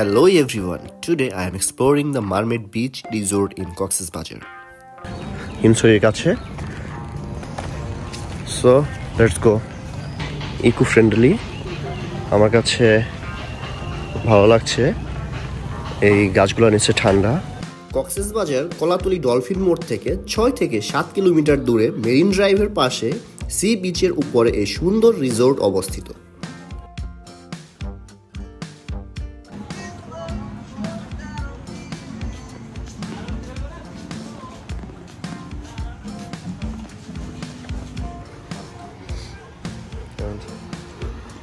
Hello everyone, today I am exploring the Mermaid Beach Resort in Cox's Bazar. হিমছড়ির কাছে so let's go. Eco friendly, আমার কাছে ভালো লাগছে। এই গাছগুলো নিচে ঠান্ডা। কক্সেস বাজার কলাতলি ডলফিন মোড় থেকে 6 থেকে 7 কিলোমিটার দূরে মেরিন ড্রাইভের পাশে সি বিচের উপরে এই সুন্দর রিসোর্ট অবস্থিত।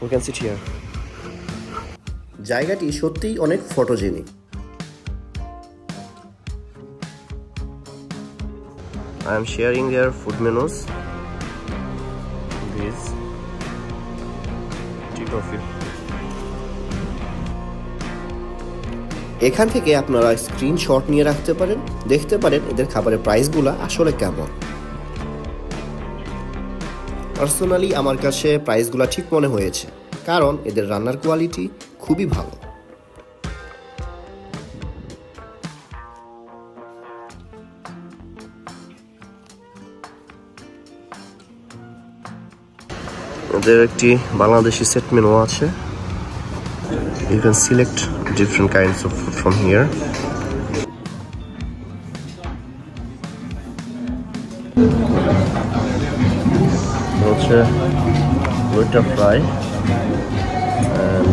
We can sit here. জায়গাটি সত্যিই অনেক photogenic. I am sharing their food menus. This tea coffee. এখান থেকে আপনারা স্ক্রিনশট নিয়ে রাখতে পারেন, দেখতে পারেন এদের খাবারের প্রাইসগুলো আসলে কেমন। পার্সোনালি আমার কাছে প্রাইসগুলো ঠিক মনে হয়েছে, কারণ এদের রান্নার কোয়ালিটি খুবই ভালো। এদের একটি বাংলাদেশি সেট মেনু আছে। You can select different kinds of food from here. হচ্ছে waiter fry and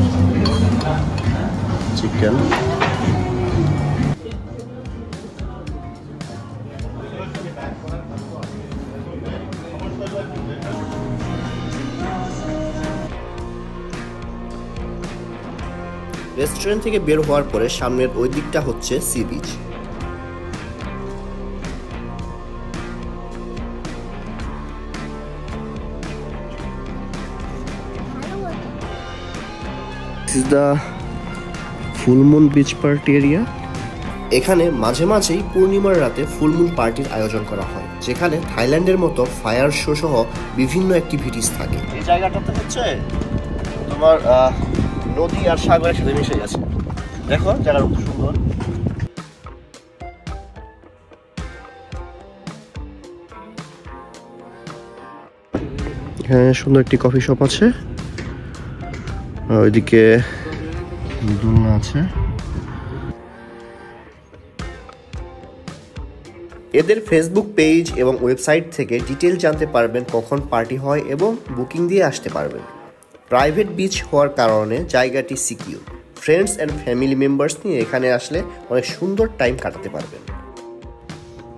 chicken. Restaurant থেকে বের হওয়ার পরে সামনের ওই দিকটা হচ্ছে sea beach. This is the full moon beach party area. এখানে মাঝে মাঝেই পূর্ণিমার রাতে ফুল মুন পার্টির আয়োজন করা হয়, যেখানে থাইল্যান্ডের মতো ফায়ার শো সহ বিভিন্ন অ্যাক্টিভিটিস থাকে। এই জায়গাটাতে হচ্ছে তোমার নদী আর সাগরের সাথে মিশে গেছে। দেখো জায়গাটা খুব সুন্দর। হ্যাঁ, সুন্দর একটি কফি শপ আছে, ওইদিকে দোলনা আছে। এদের ফেসবুক পেজ এবং ওয়েবসাইট থেকে ডিটেল জানতে পারবেন কখন পার্টি হয় এবং বুকিং দিয়ে আসতে পারবেন। প্রাইভেট বিচ হওয়ার কারণে জায়গাটি secure. Friends and family members নিয়ে এখানে আসলে অনেক সুন্দর টাইম কাটাতে পারবেন।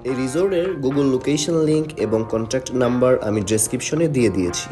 এই রিসোর্টের গুগল লোকেশন লিংক এবং কন্ট্যাক্ট নাম্বার আমি ডেসক্রিপশনে দিয়ে দিয়েছি।